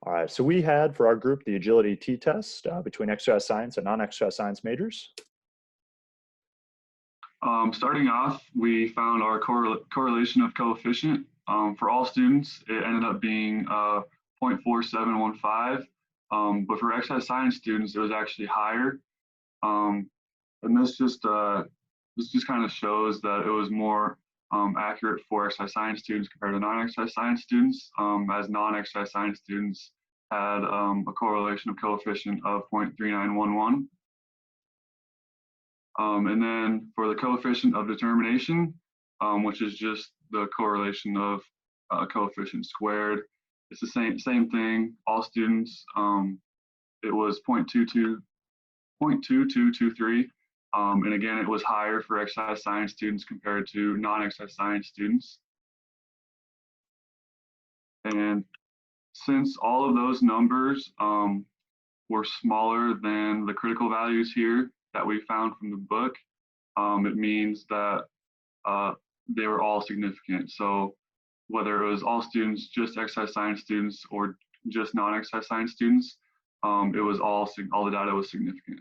All right, so we had for our group the agility t-test between exercise science and non-exercise science majors. Starting off, we found our correlation of coefficient. For all students, it ended up being 0.4715, but for exercise science students, it was actually higher. And this just kind of shows that it was more accurate for exercise science students compared to non-exercise science students, as non-exercise science students had a correlation of coefficient of 0.3911. And then for the coefficient of determination, which is just the correlation of coefficient squared, it's the same thing. All students, it was 0.2223. And again, it was higher for exercise science students compared to non-exercise science students. And since all of those numbers were smaller than the critical values here that we found from the book, it means that they were all significant. So whether it was all students, just exercise science students, or just non-exercise science students, it was all the data was significant.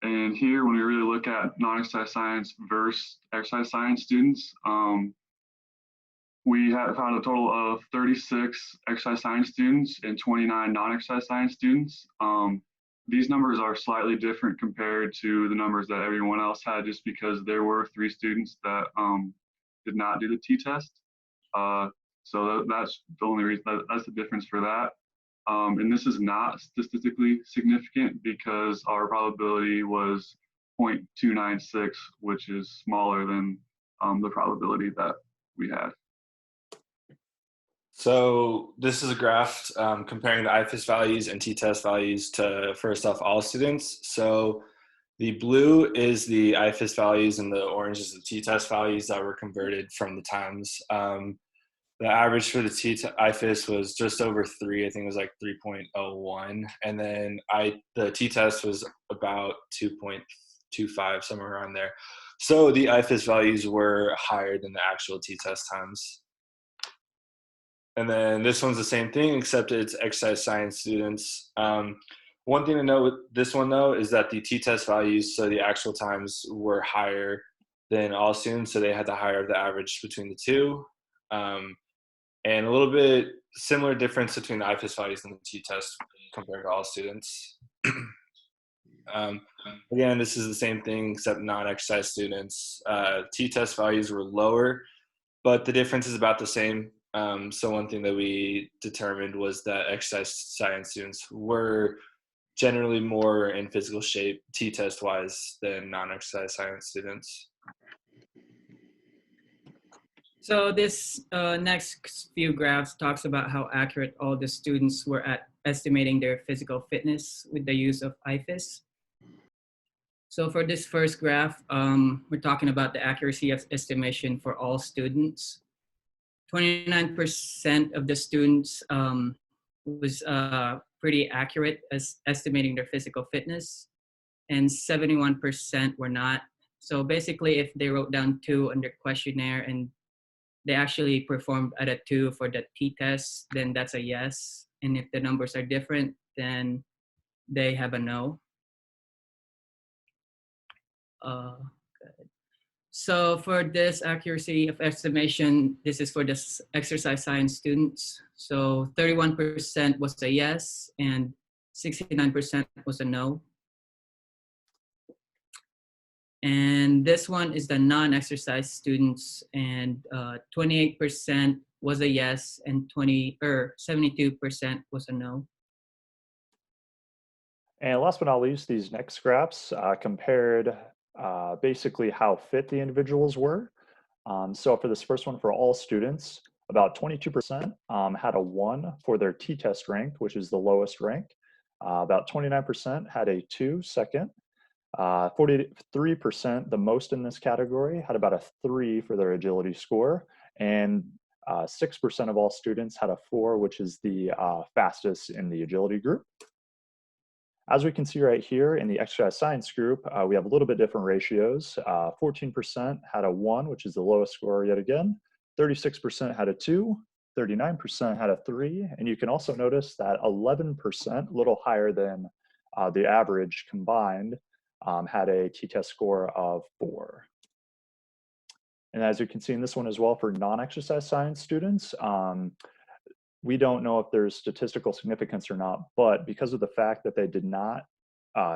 And here, when we really look at non-exercise science versus exercise science students, we have found a total of 36 exercise science students and 29 non-exercise science students. These numbers are slightly different compared to the numbers that everyone else had, just because there were 3 students that did not do the t-test. So that's the only reason, that's the difference for that. And this is not statistically significant because our probability was 0.296, which is smaller than the probability that we had. So this is a graph comparing the IFAS values and t-test values to, first off, all students. So the blue is the IFAS values and the orange is the t-test values that were converted from the times. The average for the IFAS was just over 3. I think it was like 3.01. And then the t-test was about 2.25, somewhere around there. So the IFAS values were higher than the actual t-test times. And then this one's the same thing, except it's exercise science students. One thing to note with this one, though, is that the t-test values, so the actual times, were higher than all students, so they had the higher of the average between the two. And a little bit similar difference between the IFAS values and the t-test compared to all students. Again, this is the same thing, except non-exercise students. T-test values were lower, but the difference is about the same. So one thing that we determined was that exercise science students were generally more in physical shape t-test wise than non-exercise science students. So this next few graphs talks about how accurate all the students were at estimating their physical fitness with the use of IFAS. So for this first graph, we're talking about the accuracy of estimation for all students. 29% of the students was pretty accurate as estimating their physical fitness, and 71% were not. So basically, if they wrote down 2 on their questionnaire and they actually performed at a 2 for the t-test, then that's a yes. And if the numbers are different, then they have a no. Good. So for this accuracy of estimation, this is for the exercise science students. So 31% was a yes and 69% was a no. And this one is the non-exercise students, and 28% was a yes and 72% was a no. And last but not least, these next graphs compared basically how fit the individuals were. So for this first one, for all students, about 22% had a 1 for their t-test rank, which is the lowest rank. About 29% had a 2 second. 43%, the most in this category, had about a 3 for their agility score. And 6% of all students had a 4, which is the fastest in the agility group. As we can see right here in the exercise science group, we have a little bit different ratios. 14% had a 1, which is the lowest score yet again. 36% had a 2, 39% had a 3, and you can also notice that 11%, a little higher than the average combined, had a t-test score of 4. And as you can see in this one as well, for non-exercise science students, we don't know if there's statistical significance or not, but because of the fact that they did not,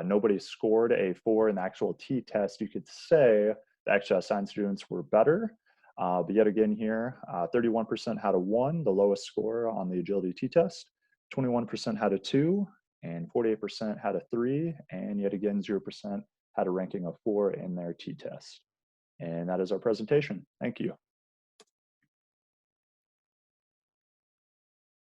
nobody scored a 4 in the actual t-test, you could say the exercise science students were better. But yet again here, 31% had a 1, the lowest score on the agility t-test, 21% had a 2, and 48% had a 3, and yet again 0% had a ranking of 4 in their t-test. And that is our presentation. Thank you.